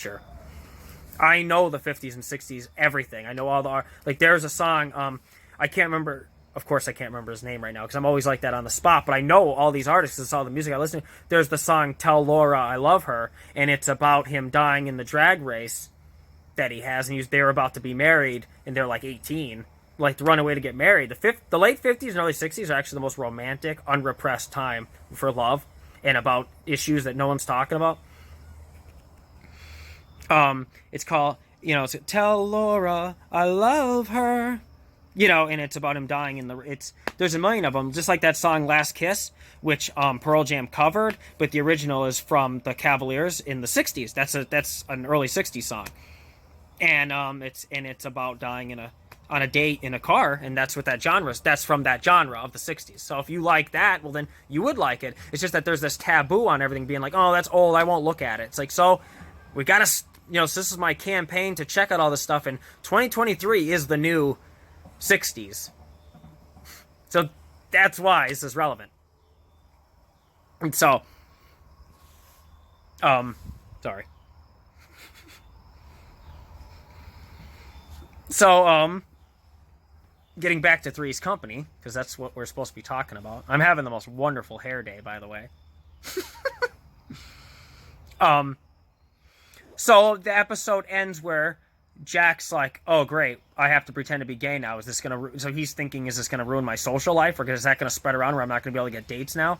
culture. I know the 50s and 60s, everything. I know all the, like, there's a song, I can't remember, of course I can't remember his name right now, because I'm always like that on the spot, but I know all these artists, it's all the music I listen to. There's the song Tell Laura I Love Her, and it's about him dying in the drag race that he has, and they're about to be married, and they're like 18, like to run away to get married. The late 50s and early 60s are actually the most romantic, unrepressed time for love, and about issues that no one's talking about. It's called, it's Tell Laura I Love Her, and it's about him dying there's a million of them, just like that song Last Kiss, which Pearl Jam covered, but the original is from the Cavaliers in the 60s. That's an early 60s song. And it's about dying on a date in a car, and that's what that genre is. That's from that genre of the 60s. So if you like that, well, then you would like it. It's just that there's this taboo on everything being like, oh, that's old, I won't look at it. It's like, so we gotta, so this is my campaign to check out all this stuff, and 2023 is the new 60s. So that's why this is relevant. And so, sorry. So, getting back to Three's Company, because that's what we're supposed to be talking about. I'm having the most wonderful hair day, by the way. So the episode ends where Jack's like, oh, great, I have to pretend to be gay now. Is this going to... So he's thinking, is this going to ruin my social life? Or is that going to spread around where I'm not going to be able to get dates now?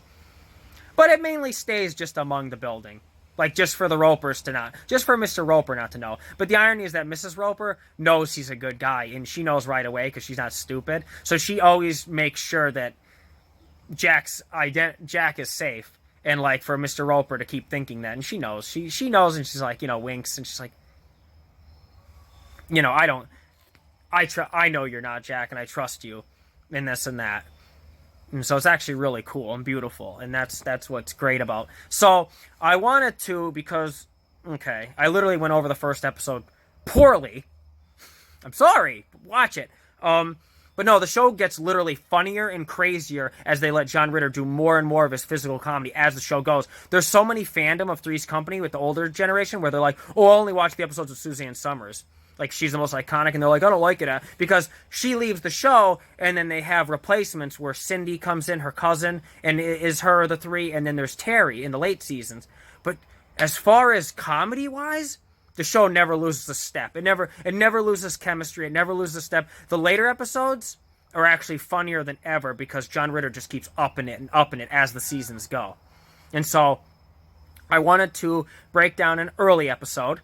But it mainly stays just among the building. Like, just for the Ropers to not... Just for Mr. Roper not to know. But the irony is that Mrs. Roper knows he's a good guy. And she knows right away because she's not stupid. So she always makes sure that Jack is safe. And, like, for Mr. Roper to keep thinking that. And she knows. She knows, and she's like, winks. And she's like, I know you're not Jack, and I trust you. And this and that. And so it's actually really cool and beautiful. And that's what's great about. So I wanted to, because, okay, I literally went over the first episode poorly. I'm sorry. Watch it. But no, the show gets literally funnier and crazier as they let John Ritter do more and more of his physical comedy as the show goes. There's so many fandom of Three's Company with the older generation where they're like, oh, I'll only watch the episodes of Suzanne Summers. Like, she's the most iconic, and they're like, I don't like it, because she leaves the show, and then they have replacements where Cindy comes in, her cousin, and is her the three, and then there's Terry in the late seasons. But as far as comedy-wise, the show never loses a step. It never loses chemistry. It never loses a step. The later episodes are actually funnier than ever because John Ritter just keeps upping it as the seasons go. And so I wanted to break down an early episode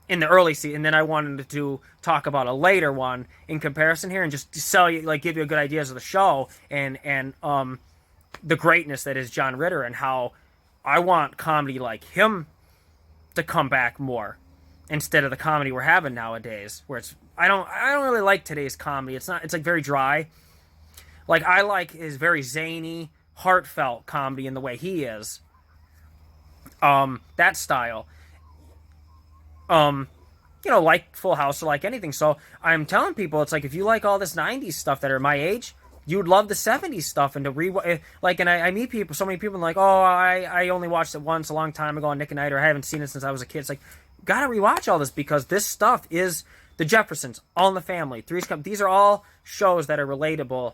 in the early season, and then I wanted to talk about a later one in comparison here, and just sell you, like, give you good ideas of the show and the greatness that is John Ritter, and how I want comedy like him to come back more instead of the comedy we're having nowadays, where I don't really like today's comedy. It's like very dry. Like, I like his very zany, heartfelt comedy in the way he is. That style. Like Full House or like anything. So I'm telling people, it's like, if you like all this 90s stuff that are my age, you'd love the 70s stuff. And and I meet people, so many people like, oh, I only watched it once a long time ago on Nick at Night, or I haven't seen it since I was a kid. It's like, gotta rewatch all this, because this stuff is The Jeffersons, All in the Family, Three's Company. These are all shows that are relatable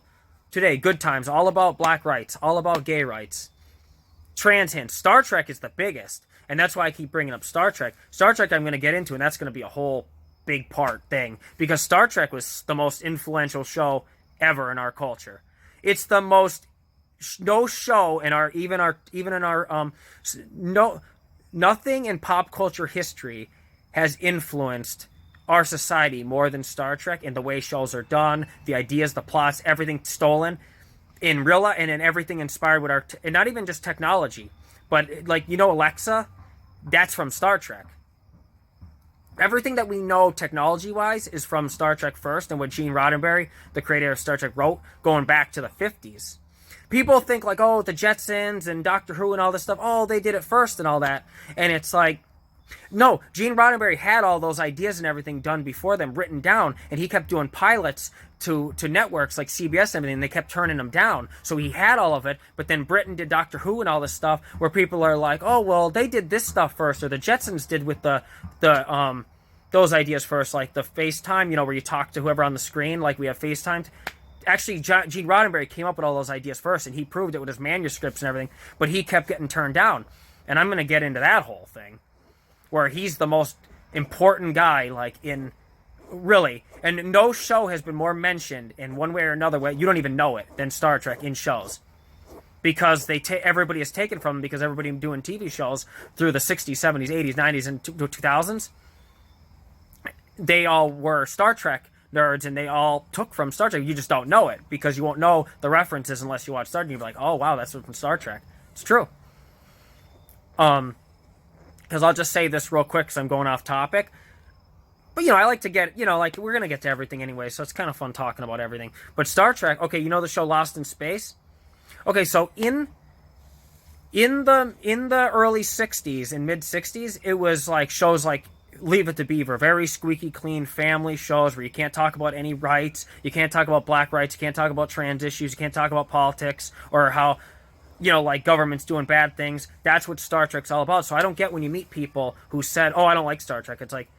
today. Good Times, all about black rights, all about gay rights. Trans hints. Star Trek is the biggest. And that's why I keep bringing up Star Trek. Star Trek I'm going to get into, and that's going to be a whole big part thing. Because Star Trek was the most influential show ever in our culture. It's the most... No show in our... Nothing in pop culture history has influenced our society more than Star Trek, and the way shows are done, the ideas, the plots, everything stolen in real life, and in everything inspired with our... and not even just technology, but, like, Alexa, that's from Star Trek. Everything that we know technology-wise is from Star Trek first, and what Gene Roddenberry, the creator of Star Trek, wrote going back to the 50s. People think, like, oh, the Jetsons and Doctor Who and all this stuff, oh, they did it first and all that. And it's like, No, Gene Roddenberry had all those ideas and everything done before them, written down, and he kept doing pilots to networks like CBS and everything, and they kept turning them down. So he had all of it, but then Britain did Doctor Who and all this stuff where people are like, oh, well, they did this stuff first, or the Jetsons did with the those ideas first, like the FaceTime, where you talk to whoever on the screen, like we have FaceTime. Actually, Gene Roddenberry came up with all those ideas first, and he proved it with his manuscripts and everything, but he kept getting turned down. And I'm going to get into that whole thing, where he's the most important guy, like, in, really, and no show has been more mentioned in one way or another way, you don't even know it, than Star Trek in shows. Because everybody is taken from them, because everybody doing TV shows through the 60s, 70s, 80s, 90s, and 2000s, they all were Star Trek nerds, and they all took from Star Trek. You just don't know it, because you won't know the references unless you watch Star Trek. You'll be like, oh, wow, that's from Star Trek. It's true. Because I'll just say this real quick, because I'm going off topic. But, I like to get, like, we're going to get to everything anyway, so it's kind of fun talking about everything. But Star Trek, okay, you know the show Lost in Space? Okay, so in the early 60s and mid 60s, it was like shows like Leave It to Beaver, very squeaky clean family shows where you can't talk about any rights, you can't talk about black rights, you can't talk about trans issues, you can't talk about politics, or how, like government's doing bad things. That's what Star Trek's all about. So I don't get when you meet people who said, oh, I don't like Star Trek. It's like,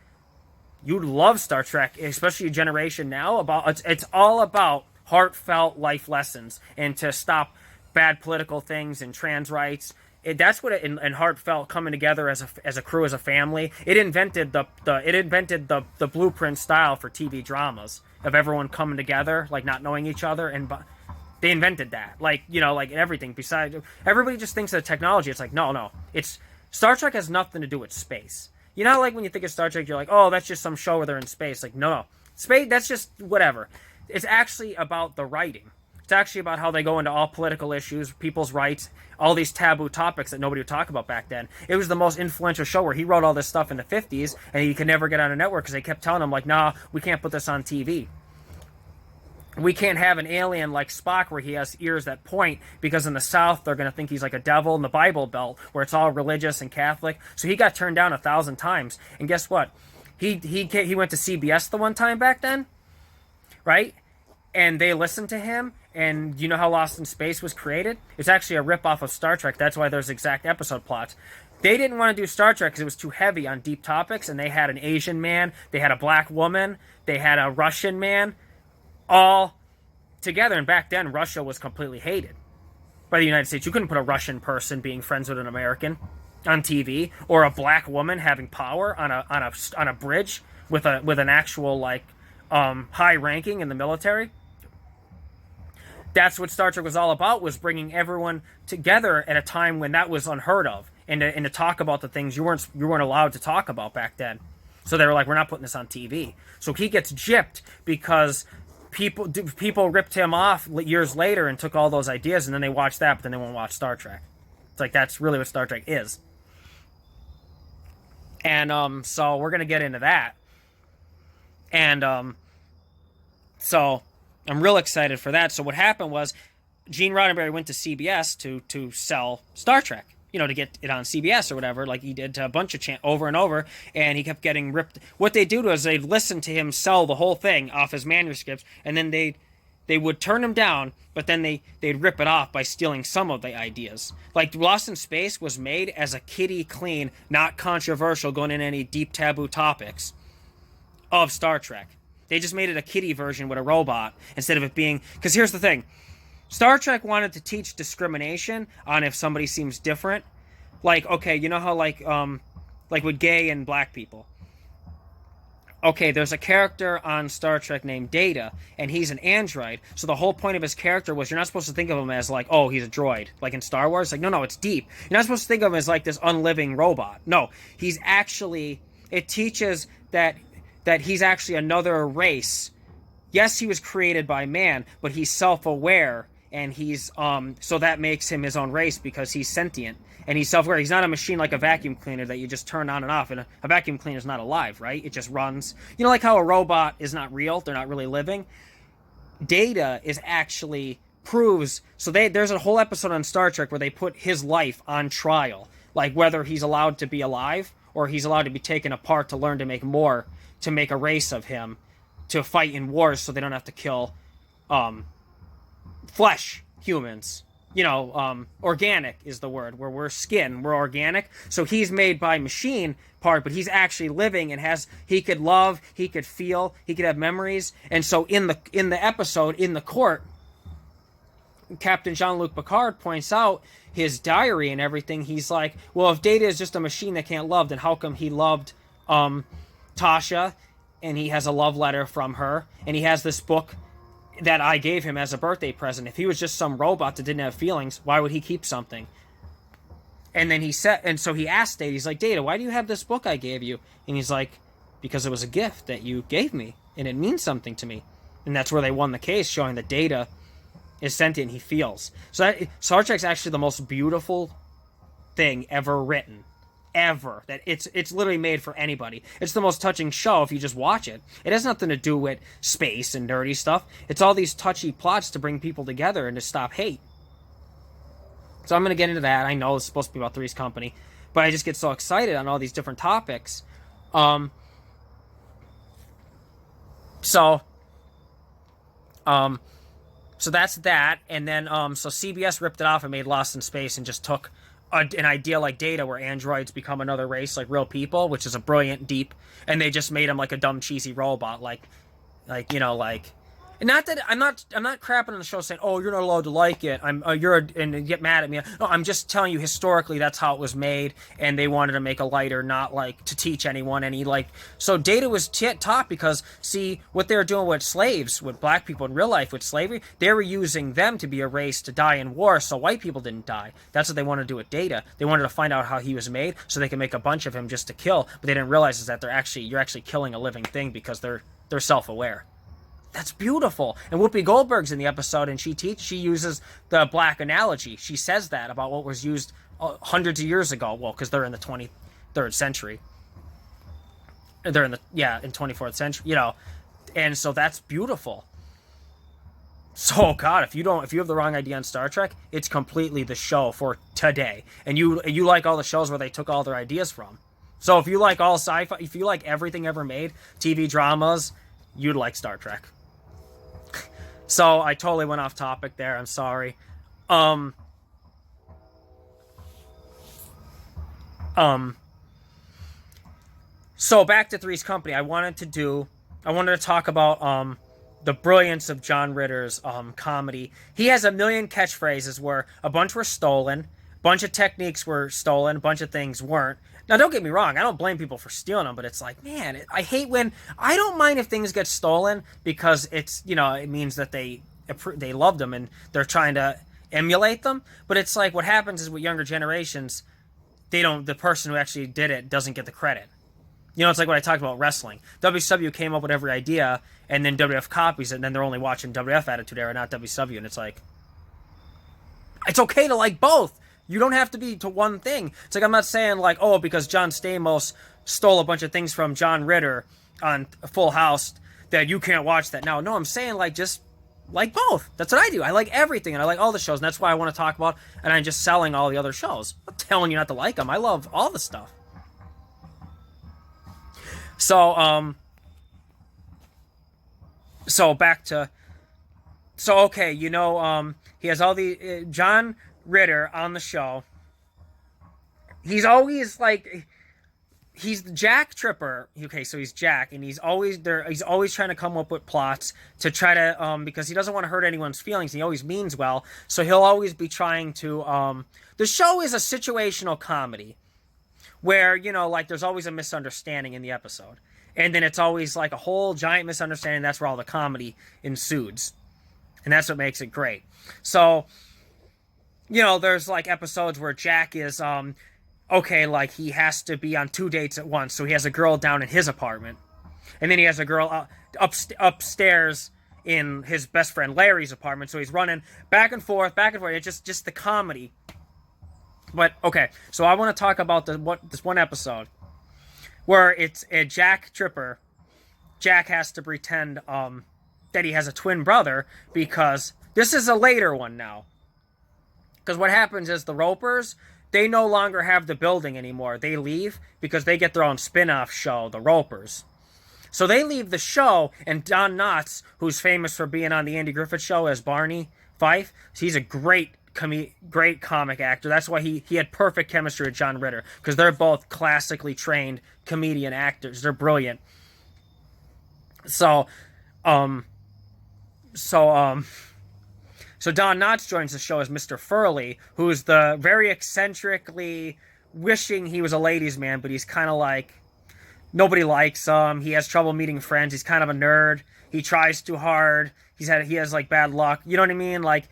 you love Star Trek, especially a generation now. It's all about heartfelt life lessons, and to stop bad political things and trans rights. That's what and heartfelt coming together as a crew, as a family. It invented the blueprint style for TV dramas of everyone coming together, like not knowing each other, and they invented that. Like, like everything. Besides, everybody just thinks of technology. It's like, no. It's Star Trek has nothing to do with space. Like when you think of Star Trek, you're like, oh, that's just some show where they're in space. Like, no. Space, that's just whatever. It's actually about the writing. It's actually about how they go into all political issues, people's rights, all these taboo topics that nobody would talk about back then. It was the most influential show where he wrote all this stuff in the 50s, and he could never get on a network because they kept telling him, like, nah, we can't put this on TV. We can't have an alien like Spock where he has ears that point, because in the South they're going to think he's like a devil in the Bible Belt where it's all religious and Catholic. So he got turned down 1,000 times. And guess what? He went to CBS the one time back then, right? And they listened to him. And you know how Lost in Space was created? It's actually a ripoff of Star Trek. That's why there's exact episode plots. They didn't want to do Star Trek because it was too heavy on deep topics, and they had an Asian man, they had a black woman, they had a Russian man, all together. And back then, Russia was completely hated by the United States. You couldn't put a Russian person being friends with an American on TV, or a black woman having power on a bridge with an actual high ranking in the military. That's what Star Trek was all about, was bringing everyone together at a time when that was unheard of, and to talk about the things you weren't allowed to talk about back then. So they were like, we're not putting this on TV. So he gets gypped because people ripped him off years later and took all those ideas, and then they watch that, but then they won't watch Star Trek. It's like, that's really what Star Trek is. And so we're gonna get into that. And so I'm real excited for that. So what happened was Gene Roddenberry went to CBS to sell Star Trek, to get it on CBS or whatever, like he did to a bunch of over and over, and he kept getting ripped. What they do is they'd listen to him sell the whole thing off his manuscripts, and then they would turn him down, but then they'd rip it off by stealing some of the ideas. Like Lost in Space was made as a kiddie clean, not controversial, going into any deep taboo topics of Star Trek. They just made it a kiddie version with a robot instead of it being... Because here's the thing. Star Trek wanted to teach discrimination on if somebody seems different. Like, okay, you know how like with gay and black people. Okay, there's a character on Star Trek named Data, and he's an android. So the whole point of his character was, you're not supposed to think of him as like, oh, he's a droid. Like in Star Wars. Like, no, it's deep. You're not supposed to think of him as like this unliving robot. No, he's actually... It teaches that he's actually another race. Yes, he was created by man, but he's self-aware, and he's so that makes him his own race because he's sentient and he's self-aware. He's not a machine like a vacuum cleaner that you just turn on and off, and a vacuum cleaner is not alive, right? It just runs. Like how a robot is not real, they're not really living. Data is actually proves. So there's a whole episode on Star Trek where they put his life on trial, like whether he's allowed to be alive or he's allowed to be taken apart to learn to make more, to make a race of him, to fight in wars so they don't have to kill flesh humans. Organic is the word, where we're skin, we're organic. So he's made by machine part, but he's actually living and he could love, he could feel, he could have memories. And so in the episode, in the court, Captain Jean-Luc Picard points out his diary and everything. He's like, well, if Data is just a machine that can't love, then how come he loved Tasha, and he has a love letter from her, and he has this book that I gave him as a birthday present? If he was just some robot that didn't have feelings, why would he keep something? And then so he asked Data, he's like, Data, why do you have this book I gave you? And he's like, because it was a gift that you gave me, and it means something to me. And that's where they won the case, showing that Data is sentient, he feels. So Star Trek's actually the most beautiful thing ever written. Ever. That it's literally made for anybody. It's the most touching show if you just watch it. It has nothing to do with space and nerdy stuff. It's all these touchy plots to bring people together and to stop hate. So I'm going to get into that. I know it's supposed to be about Three's Company, but I just get so excited on all these different topics. So that's that. And then so CBS ripped it off and made Lost in Space and just took an idea like Data, where androids become another race like real people, which is a brilliant, deep, and they just made him like a dumb, cheesy robot, like not that I'm not crapping on the show saying, oh, you're not allowed to like it, and get mad at me. No, I'm just telling you historically that's how it was made, and they wanted to make a lighter, not like to teach anyone any, like, so Data was taught, because see what they were doing with slaves, with black people in real life, with slavery, they were using them to be a race to die in war so white people didn't die. That's what they wanted to do with Data. They wanted to find out how he was made so they could make a bunch of him just to kill, but they didn't realize is that you're actually killing a living thing, because they're self-aware. That's beautiful. And Whoopi Goldberg's in the episode, and she uses the black analogy. She says that about what was used hundreds of years ago. Well, because they're in the 23rd century. They're in 24th century, and so that's beautiful. So God, if you have the wrong idea on Star Trek, it's completely the show for today. And you like all the shows where they took all their ideas from. So if you like all sci-fi, if you like everything ever made, TV dramas, you'd like Star Trek. So I totally went off topic there. I'm sorry. So back to Three's Company. I wanted to talk about the brilliance of John Ritter's comedy. He has a million catchphrases where a bunch were stolen, a bunch of techniques were stolen, a bunch of things weren't. Now, don't get me wrong. I don't blame people for stealing them, but it's like, man, I hate when... I don't mind if things get stolen, because it's, it means that they love them and they're trying to emulate them. But it's like, what happens is with younger generations, the person who actually did it doesn't get the credit. It's like what I talked about wrestling. WCW came up with every idea, and then WF copies it, and then they're only watching WF Attitude Era, not WCW, and it's like... It's okay to like both. You don't have to be to one thing. It's like, I'm not saying like, oh, because John Stamos stole a bunch of things from John Ritter on Full House that you can't watch that now. No, I'm saying like, just like both. That's what I do. I like everything, and I like all the shows, and that's why I want to talk about, and I'm just selling all the other shows. I'm not telling you not to like them. I love all the stuff. So back to, okay, he has all the, John Ritter on the show. He's always like, he's the Jack Tripper. Okay, so he's Jack, and he's always there. He's always trying to come up with plots to try to, because he doesn't want to hurt anyone's feelings. He always means well, so he'll always be trying to. The show is a situational comedy, where like there's always a misunderstanding in the episode, and then it's always like a whole giant misunderstanding. That's where all the comedy ensues, and that's what makes it great. So. There's like episodes where Jack is, okay, like he has to be on 2 dates at once. So he has a girl down in his apartment, and then he has a girl upstairs in his best friend Larry's apartment. So he's running back and forth. It's just the comedy. But okay, so I want to talk about this one episode where it's a Jack Tripper. Jack has to pretend that he has a twin brother, because this is a later one now. Because what happens is the Ropers, they no longer have the building anymore. They leave because they get their own spin-off show, The Ropers. So they leave the show, and Don Knotts, who's famous for being on the Andy Griffith Show as Barney Fife, he's a great comic actor. That's why he had perfect chemistry with John Ritter, because they're both classically trained comedian actors. They're brilliant. So, so Don Knotts joins the show as Mr. Furley, who's the very eccentrically wishing he was a ladies' man, but he's kind of like, nobody likes him. He has trouble meeting friends. He's kind of a nerd. He tries too hard. He has like bad luck. You know what I mean? Like,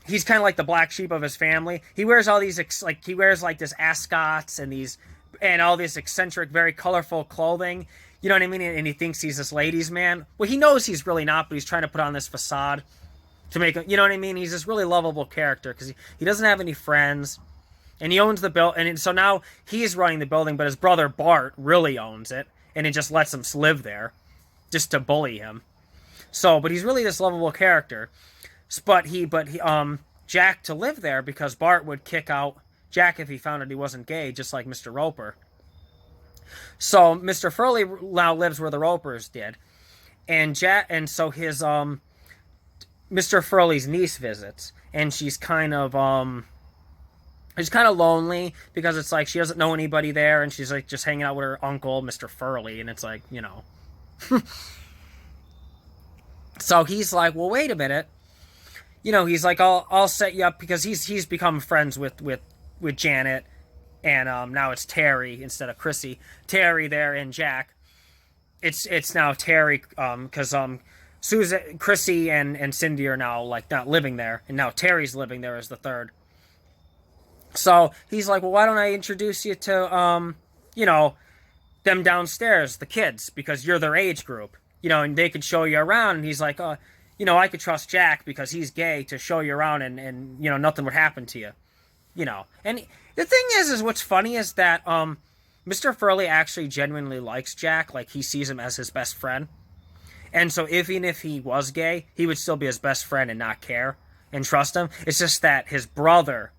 he's kind of like the black sheep of his family. He wears all these he wears like this ascots and all this eccentric, very colorful clothing. You know what I mean? And he thinks he's this ladies' man. Well, he knows he's really not, but he's trying to put on this facade to make him, you know what I mean? He's this really lovable character because he doesn't have any friends, and he owns the building. And so now he's running the building, but his brother Bart really owns it, and it just lets him live there just to bully him. So, but he's really this lovable character. But Jack to live there because Bart would kick out Jack if he found out he wasn't gay, just like Mr. Roper. So Mr. Furley now lives where the Ropers did, and so his Mr. Furley's niece visits, and she's kind of lonely because it's like she doesn't know anybody there, and she's like just hanging out with her uncle, Mr. Furley, and it's like, you know. So he's like, well, wait a minute. You know, he's like, I'll set you up, because he's become friends with Janet, and now it's Terry instead of Chrissy. Terry there and Jack. It's now Terry, because Susan, Chrissy, and Cindy are now like not living there, and now Terry's living there as the third. So he's like, well, why don't I introduce you to you know, them downstairs, the kids, because you're their age group, you know, and they could show you around. And he's like, you know, I could trust Jack because he's gay to show you around, and you know, nothing would happen to you, you know. And the thing is what's funny is that Mr. Furley actually genuinely likes Jack. Like, he sees him as his best friend. And so even if he was gay, he would still be his best friend and not care and trust him. It's just that his brother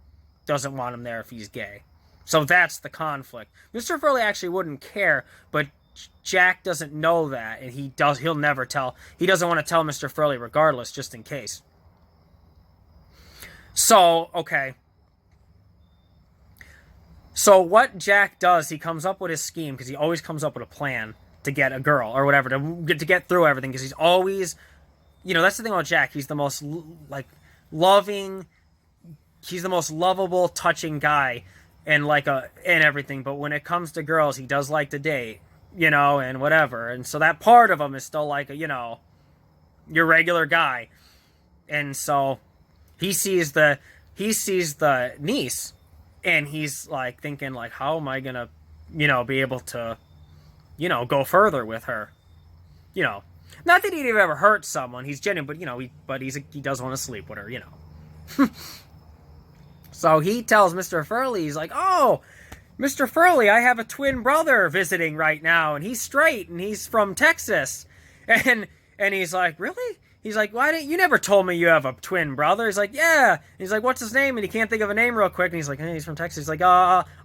doesn't want him there if he's gay. So that's the conflict. Mr. Furley actually wouldn't care, but Jack doesn't know that, and he'll never tell. He doesn't want to tell Mr. Furley regardless, just in case. So, okay. So what Jack does, he comes up with his scheme, because he always comes up with a plan to get a girl or whatever, to get through everything, because he's always, you know, that's the thing about Jack. He's the most like loving, he's the most lovable, touching guy, and everything. But when it comes to girls, he does like to date, you know, and whatever. And so that part of him is still like you know, your regular guy. And so he sees the niece, and he's like thinking like, how am I gonna, you know, be able to, you know, go further with her, you know. Not that he'd ever hurt someone. He's genuine, but you know, he does want to sleep with her, you know. So he tells Mr. Furley, he's like, oh, Mr. Furley, I have a twin brother visiting right now, and he's straight, and he's from Texas. And he's like, really? He's like, why didn't you never told me you have a twin brother? He's like, yeah. And he's like, what's his name? And he can't think of a name real quick. And he's like, hey, he's from Texas. He's like,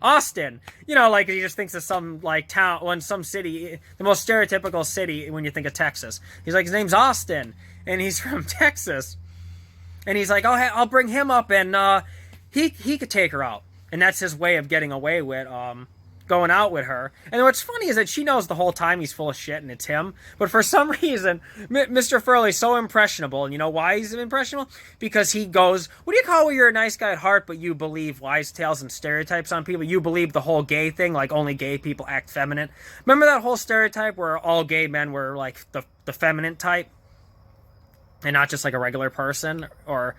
Austin. You know, like, he just thinks of some like town, some city, the most stereotypical city when you think of Texas. He's like, his name's Austin, and he's from Texas. And he's like, oh, hey, I'll bring him up, and he could take her out. And that's his way of getting away with going out with her. And what's funny is that she knows the whole time he's full of shit and it's him. But for some reason, Mr. Furley's so impressionable. And you know why he's impressionable? Because he goes, what do you call when you're a nice guy at heart, but you believe wise tales and stereotypes on people? You believe the whole gay thing, like only gay people act feminine. Remember that whole stereotype where all gay men were like the feminine type? And not just like a regular person or,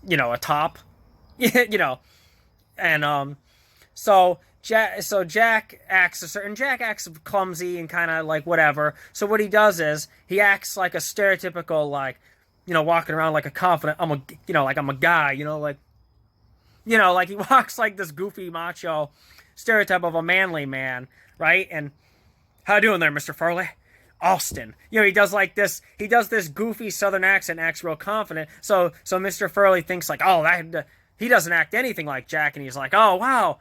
you know, a top? You know. And so Jack acts clumsy and kind of like whatever. So what he does is he acts like a stereotypical, like, you know, walking around like a confident, I'm a guy, you know, like he walks like this goofy macho stereotype of a manly man, right? And how you doing there, Mr. Furley? Austin. You know, he does this goofy southern accent, acts real confident. So Mr. Furley thinks like, oh, he doesn't act anything like Jack, and he's like, oh, wow,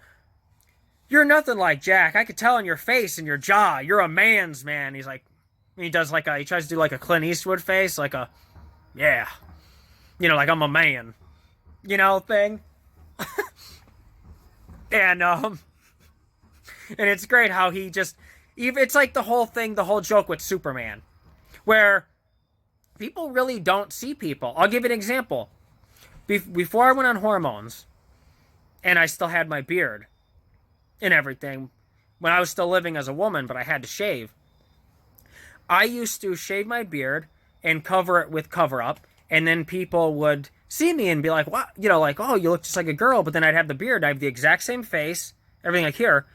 you're nothing like Jack. I could tell in your face and your jaw. You're a man's man. He's like, he tries to do like a Clint Eastwood face, like a, yeah, like I'm a man, thing. And it's great how he just, it's like the whole joke with Superman, where people really don't see people. I'll give you an example. Before I went on hormones, and I still had my beard and everything, when I was still living as a woman, but I had to shave, I used to shave my beard and cover it with cover-up, and then people would see me and be like, "What?" Like, "Oh, you look just like a girl." But then I'd have the beard, I have the exact same face, everything like here,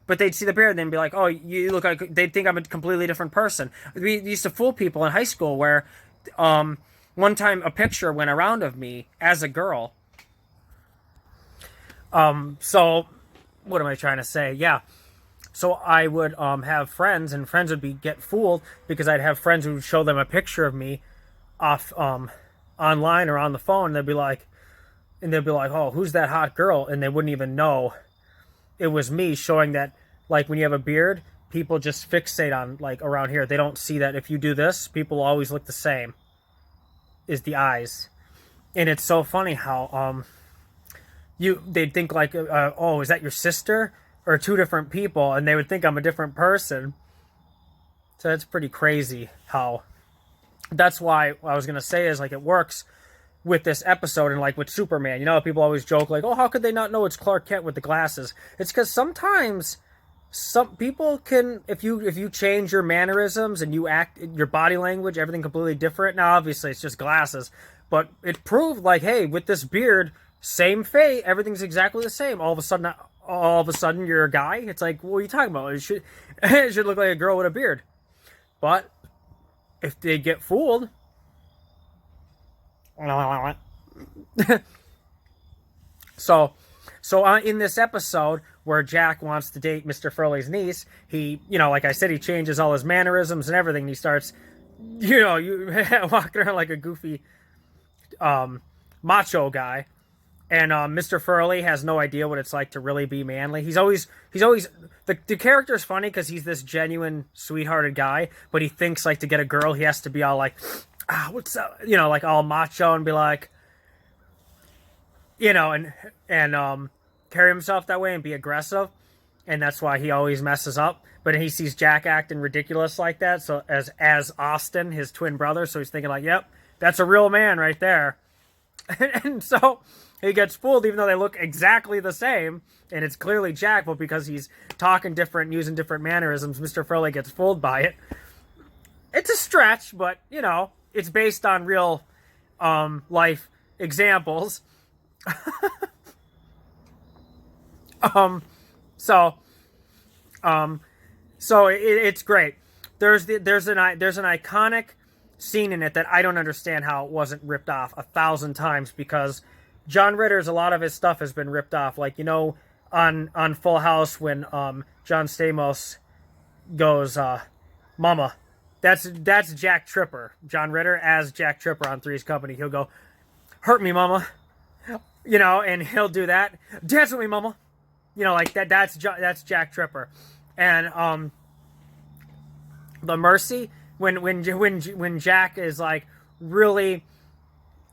but they'd see the beard and they'd be like, "Oh, you look like," they'd think I'm a completely different person. We used to fool people in high school where, one time a picture went around of me as a girl. So what am I trying to say? Yeah. So I would have friends, and friends would get fooled because I'd have friends who would show them a picture of me off online or on the phone. And they'd be like, "Oh, who's that hot girl?" And they wouldn't even know it was me, showing that, like, when you have a beard, people just fixate on, like, around here. They don't see that if you do this, people always look the same, is the eyes. And it's so funny how they'd think like, "Oh, is that your sister?" Or two different people, and they would think I'm a different person. So that's pretty crazy how, that's why what I was going to say is, like, it works with this episode and like with Superman. People always joke like, "Oh, how could they not know it's Clark Kent with the glasses?" It's because sometimes some people can, if you change your mannerisms and you act, your body language, everything completely different. Now, obviously, it's just glasses, but it proved like, hey, with this beard, same face, everything's exactly the same. All of a sudden, you're a guy. It's like, what are you talking about? It should look like a girl with a beard. But if they get fooled, so in this episode where Jack wants to date Mr. Furley's niece, he, like I said, he changes all his mannerisms and everything. He starts, walking around like a goofy, macho guy. And Mr. Furley has no idea what it's like to really be manly. He's always the character's funny because he's this genuine, sweethearted guy, but he thinks like to get a girl, he has to be all like, what's up? Like all macho and be like, and carry himself that way and be aggressive. And that's why he always messes up. But he sees Jack acting ridiculous like that. So as Austin, his twin brother. So he's thinking like, yep, that's a real man right there. And so he gets fooled, even though they look exactly the same, and it's clearly Jack, but because he's talking different, using different mannerisms, Mr. Furley gets fooled by it. It's a stretch, but, it's based on real life examples. So it's great. There's an iconic scene in it that I don't understand how it wasn't ripped off 1,000 times, because John Ritter's, a lot of his stuff has been ripped off. Like, on Full House when John Stamos goes, "Mama," that's Jack Tripper. John Ritter as Jack Tripper on Three's Company. He'll go, "Hurt me, Mama," and he'll do that. "Dance with me, Mama," like that. That's Jack Tripper. And the Mercy, when Jack is like really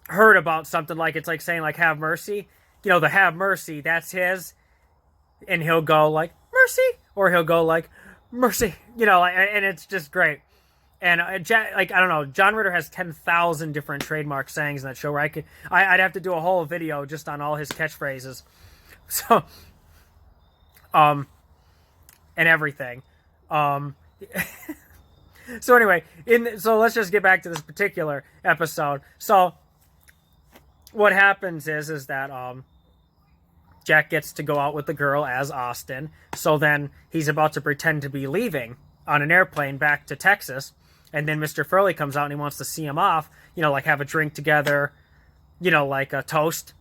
hurt about something, like it's like saying like "have mercy," the "have mercy," that's his, and he'll go like "mercy," or he'll go like "mercy," and it's just great. And Jack, like, I don't know, John Ritter has 10,000 different trademark sayings in that show, where I'd have to do a whole video just on all his catchphrases, so and everything. So anyway, so let's just get back to this particular episode. So what happens is that Jack gets to go out with the girl as Austin. So then he's about to pretend to be leaving on an airplane back to Texas, and then Mr. Furley comes out and he wants to see him off, like have a drink together, like a toast,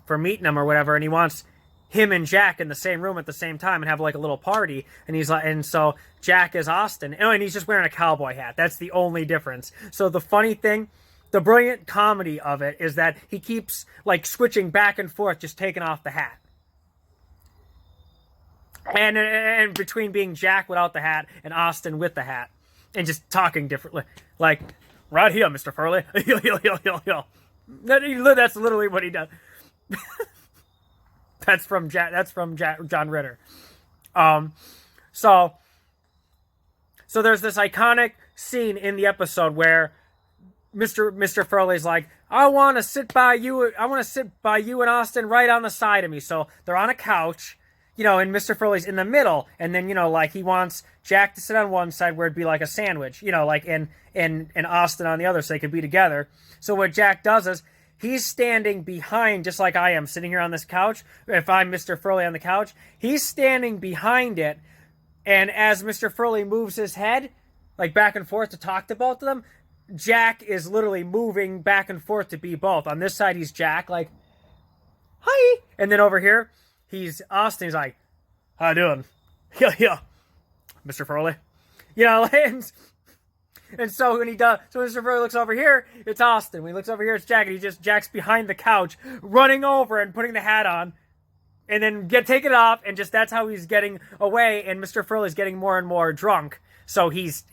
for meeting him or whatever, and he wants him and Jack in the same room at the same time and have like a little party. And he's like, and so Jack is Austin, and he's just wearing a cowboy hat. That's the only difference. So the funny thing the brilliant comedy of it is that he keeps like switching back and forth, just taking off the hat. And between being Jack without the hat and Austin with the hat, and just talking differently, like right here, Mr. Furley. That's literally what he does. That's from John Ritter. So there's this iconic scene in the episode where Mr. Furley's like, I want to sit by you and Austin right on the side of me. So they're on a couch, and Mr. Furley's in the middle, and then like he wants Jack to sit on one side where it'd be like a sandwich, like and Austin on the other, so they could be together. So what Jack does is he's standing behind, just like I am sitting here on this couch. If I'm Mr. Furley on the couch, he's standing behind it, and as Mr. Furley moves his head like back and forth to talk to both of them, Jack is literally moving back and forth to be both. On this side, he's Jack, like, hi. And then over here, he's Austin. He's like, how you doing? Yeah, Mr. Furley. And so when so Mr. Furley looks over here, it's Austin. When he looks over here, it's Jack. And Jack's behind the couch, running over and putting the hat on. And then taking it off. And just that's how he's getting away. And Mr. Furley's getting more and more drunk. So he's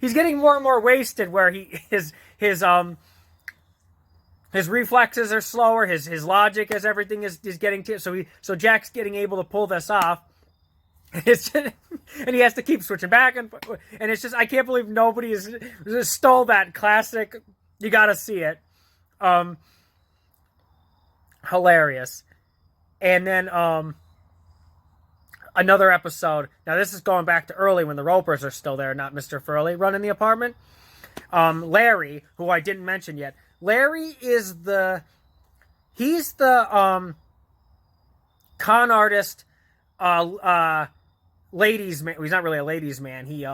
getting more and more wasted, where his reflexes are slower, his logic as everything is getting to, so Jack's getting able to pull this off. And he has to keep switching back and it's just, I can't believe nobody has stole that classic. You got to see it. Hilarious. And then another episode. Now, this is going back to early when the Ropers are still there, not Mr. Furley running the apartment. Larry, who I didn't mention yet. Larry is he's the con artist, ladies man. He's not really a ladies man. He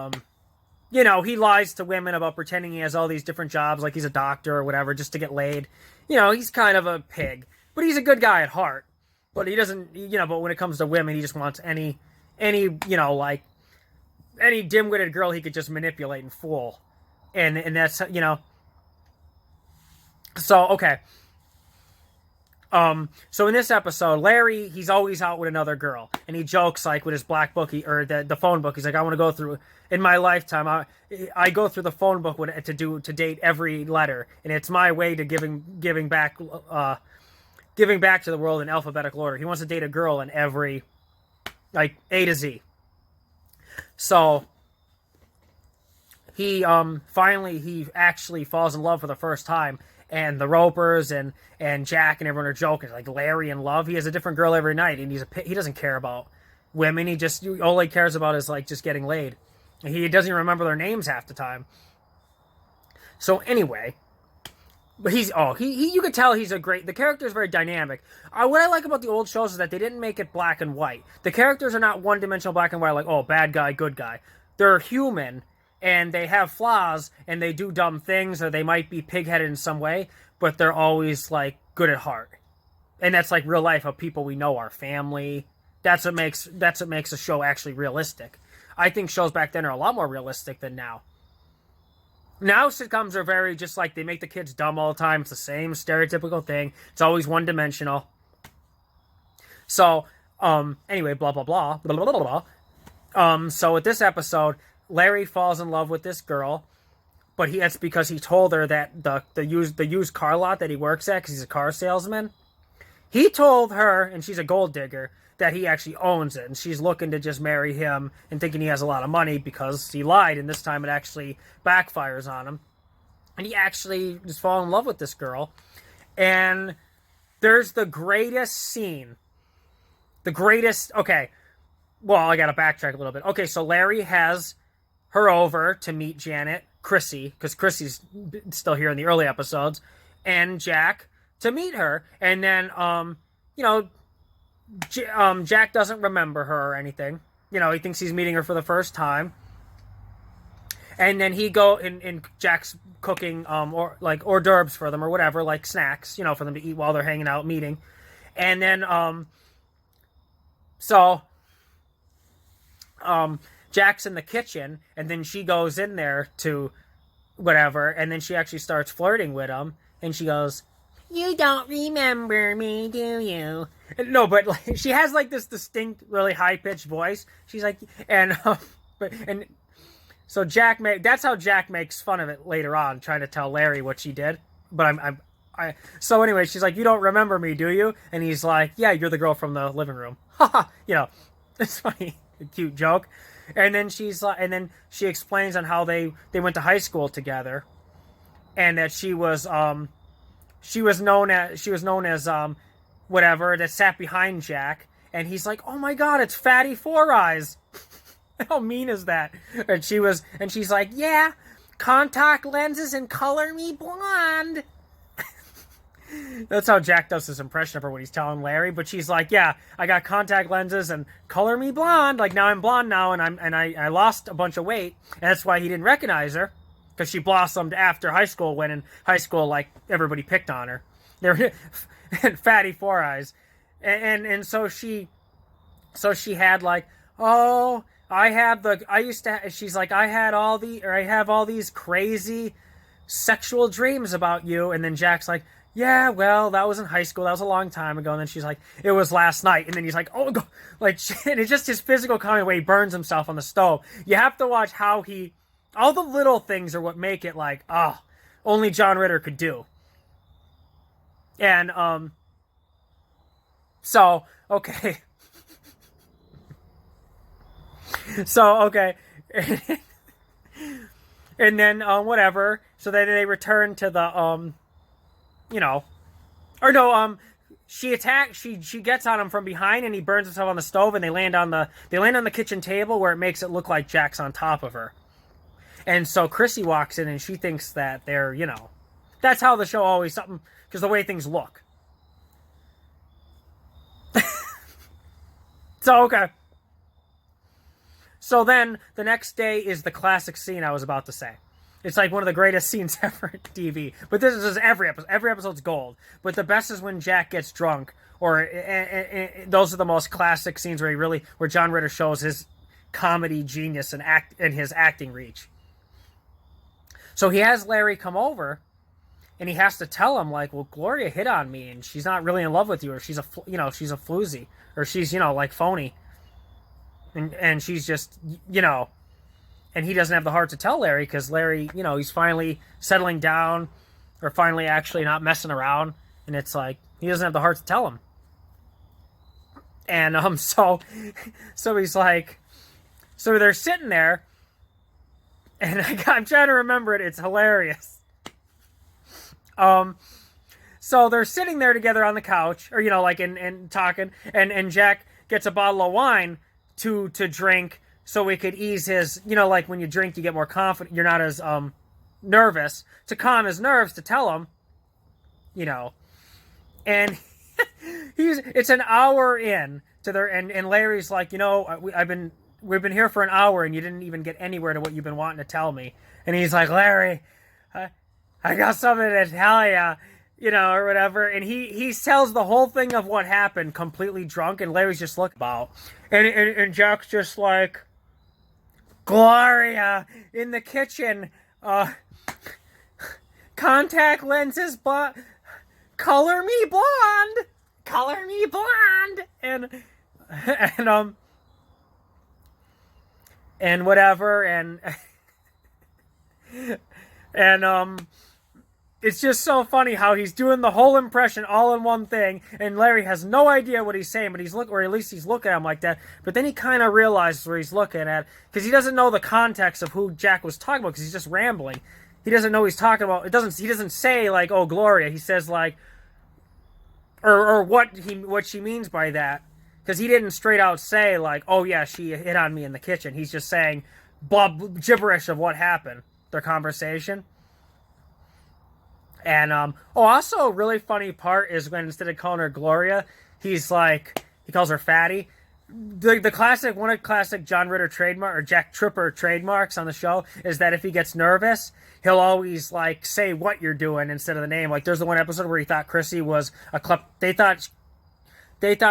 he lies to women about pretending he has all these different jobs, like he's a doctor or whatever, just to get laid. He's kind of a pig, but he's a good guy at heart. But he doesn't, but when it comes to women, he just wants any like any dim-witted girl he could just manipulate and fool. And that's, So, okay. So in this episode, Larry, he's always out with another girl. And he jokes, like, with his black book, or the phone book. He's like, I want to go through, in my lifetime, I go through the phone book to date every letter. And it's my way to giving back to the world in alphabetical order. He wants to date a girl in every, like, A to Z. So he finally actually falls in love for the first time, and the Ropers and Jack and everyone are joking, like Larry in love. He has a different girl every night, and he doesn't care about women. All he cares about is like just getting laid. And he doesn't even remember their names half the time. So anyway, but you could tell the character is very dynamic. What I like about the old shows is that they didn't make it black and white. The characters are not one-dimensional black and white, like, oh, bad guy, good guy. They're human, and they have flaws, and they do dumb things, or they might be pig-headed in some way, but they're always, like, good at heart. And that's like real life of people we know, our family. That's what makes a show actually realistic. I think shows back then are a lot more realistic than now. Now sitcoms are very just like they make the kids dumb all the time. It's the same stereotypical thing. It's always one-dimensional. So, anyway, blah, blah, blah, blah, blah, blah, blah. So with this episode, Larry falls in love with this girl, but that's because he told her that the used car lot that he works at, because he's a car salesman, he told her, and she's a gold digger, that he actually owns it, and she's looking to just marry him and thinking he has a lot of money because he lied, and this time it actually backfires on him. And he actually just falls in love with this girl. And there's the greatest scene. Okay, well, I gotta backtrack a little bit. Okay, so Larry has her over to meet Janet, Chrissy, because Chrissy's still here in the early episodes, and Jack to meet her. And then, Jack doesn't remember her or anything. He thinks he's meeting her for the first time. And then and Jack's cooking or like hors d'oeuvres for them or whatever, like snacks, for them to eat while they're hanging out meeting. And then Jack's in the kitchen, and then she goes in there to whatever, and then she actually starts flirting with him, and she goes, "You don't remember me, do you?" No, but like, she has like this distinct, really high pitched voice. She's like, and so that's how Jack makes fun of it later on, trying to tell Larry what she did. But so anyway, she's like, "You don't remember me, do you?" And he's like, "Yeah, you're the girl from the living room." Haha, it's funny, a cute joke. And then and then she explains on how they went to high school together, and that she was known as whatever, that sat behind Jack, and he's like, "Oh my God, it's Fatty Four Eyes." How mean is that? And she's like, "Yeah, contact lenses and color me blonde." That's how Jack does his impression of her when he's telling Larry. But she's like, "Yeah, I got contact lenses and color me blonde. Like, now I'm blonde now, and I lost a bunch of weight, and that's why he didn't recognize her, because she blossomed after high school. When in high school, like, everybody picked on her. They're Fatty Four Eyes, and so she had like, oh, she's like, I have all these crazy sexual dreams about you. And then Jack's like, "Yeah, well, that was in high school. That was a long time ago." And then she's like, "It was last night." And then he's like, "Oh, like," and it's just his physical comedy way he burns himself on the stove. You have to watch how all the little things are what make it like, only John Ritter could do. And, so, okay. So, okay. And then, whatever. So then they return to the, or no, she gets on him from behind, and he burns himself on the stove, and they land on the kitchen table, where it makes it look like Jack's on top of her. And so Chrissy walks in, and she thinks that they're, that's how the show always something, because the way things look. So, okay. So then the next day is the classic scene I was about to say. It's like one of the greatest scenes ever in TV. But this is every episode. Every episode's gold. But the best is when Jack gets drunk, or those are the most classic scenes where John Ritter shows his comedy genius and his acting reach. So he has Larry come over, and he has to tell him, like, "Well, Gloria hit on me, and she's not really in love with you, or she's a floozy, or she's, like, phony. And she's just, and he doesn't have the heart to tell Larry, because Larry, he's finally settling down, or finally actually not messing around, and it's like, he doesn't have the heart to tell him. And, so he's like, so they're sitting there, and I'm trying to remember it, it's hilarious. So they're sitting there together on the couch, or, like, and talking, and Jack gets a bottle of wine to drink, so it could ease his, like when you drink, you get more confident, you're not as, nervous, to calm his nerves, to tell him, and it's an hour in to their, and Larry's like, we've been here for an hour, and you didn't even get anywhere to what you've been wanting to tell me. And he's like, "Larry, I got something to tell you," or whatever. And he tells the whole thing of what happened completely drunk, and Larry's just looking about. And Jack's just like, "Gloria in the kitchen, contact lenses, color me blonde," and whatever, and it's just so funny how he's doing the whole impression all in one thing, and Larry has no idea what he's saying, but or at least he's looking at him like that. But then he kind of realizes where he's looking at, because he doesn't know the context of who Jack was talking about, because he's just rambling. He doesn't know he's talking about. He doesn't say like, "Oh, Gloria." He says like, or what she means by that, because he didn't straight out say like, "Oh yeah, she hit on me in the kitchen." He's just saying gibberish of what happened, their conversation. And, also a really funny part is when instead of calling her Gloria, he calls her Fatty. One of classic John Ritter trademark, or Jack Tripper trademarks on the show, is that if he gets nervous, he'll always, like, say what you're doing instead of the name. Like, there's the one episode where he thought Chrissy was they thought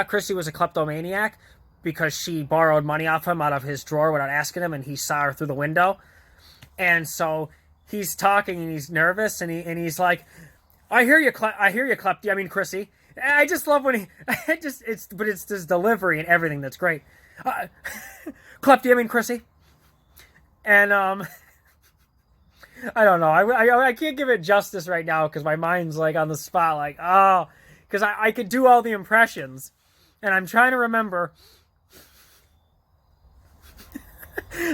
Chrissy was a kleptomaniac because she borrowed money off him out of his drawer without asking him, and he saw her through the window. And so he's talking and he's nervous and he's like, I hear you, Klepty. I mean, Chrissy. I just love when he, it's his delivery and everything that's great. Uh, Klepty, I mean, Chrissy. And, I don't know. I can't give it justice right now because my mind's like on the spot, like, oh, because I could do all the impressions. And I'm trying to remember.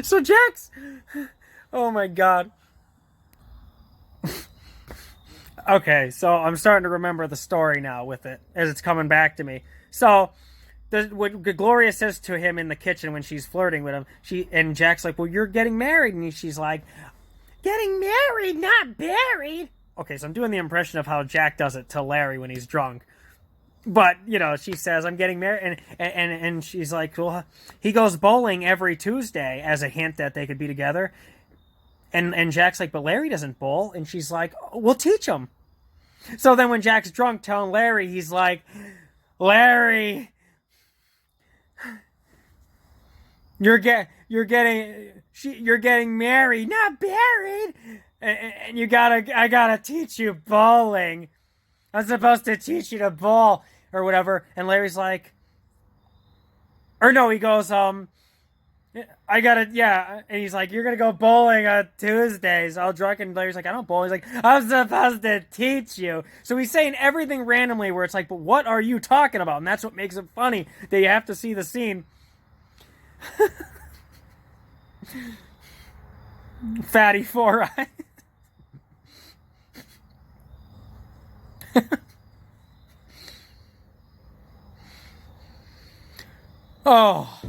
So Jax, oh my God. Okay, so I'm starting to remember the story now with it as it's coming back to me. So, what Gloria says to him in the kitchen when she's flirting with him, and Jack's like, "Well, you're getting married," and she's like, "Getting married, not buried." Okay, so I'm doing the impression of how Jack does it to Larry when he's drunk. But she says, "I'm getting married," and she's like, "Well, he goes bowling every Tuesday," as a hint that they could be together. And Jack's like, "But Larry doesn't bowl," and she's like, oh, "We'll teach him." So then when Jack's drunk telling Larry, he's like, "Larry, you're getting married, not buried, and I gotta teach you bowling. I'm supposed to teach you to bowl or whatever." And Larry's like, or no, he goes, "I gotta, yeah," and he's like, "You're gonna go bowling on Tuesdays." All drunk, and Larry's like, "I don't bowl." He's like, "I'm supposed to teach you." So he's saying everything randomly where it's like, "But what are you talking about?" And that's what makes it funny that you have to see the scene. Fatty Four Eyes. Oh.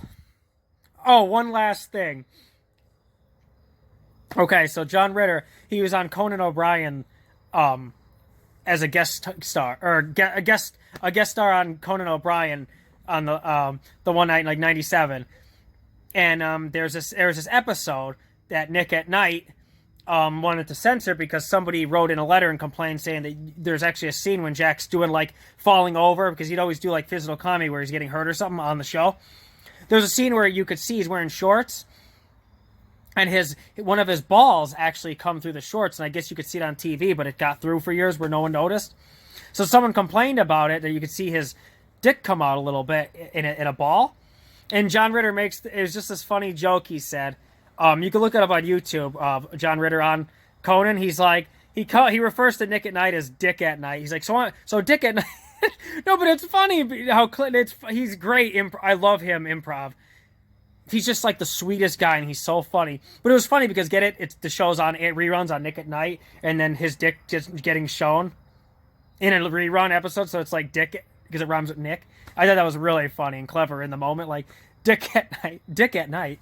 Oh, one last thing. Okay, so John Ritter, he was on Conan O'Brien, as a guest star, or a guest star on Conan O'Brien on the one night in like '97, and there was this episode that Nick at Night wanted to censor because somebody wrote in a letter and complained saying that there's actually a scene when Jack's doing like falling over because he'd always do like physical comedy where he's getting hurt or something on the show. There's a scene where you could see he's wearing shorts, and one of his balls actually come through the shorts, and I guess you could see it on TV, but it got through for years where no one noticed. So someone complained about it that you could see his dick come out a little bit in a ball, and John Ritter it was just this funny joke he said. You can look it up on YouTube. John Ritter on Conan. He's like he refers to Nick at Night as Dick at Night. He's like so Dick at Night. No, but it's funny how he's great. I love him improv. He's just like the sweetest guy, and he's so funny. But it was funny because it's the show's on reruns on Nick at Night, and then his dick just getting shown in a rerun episode. So it's like Dick because it rhymes with Nick. I thought that was really funny and clever in the moment, like Dick at Night.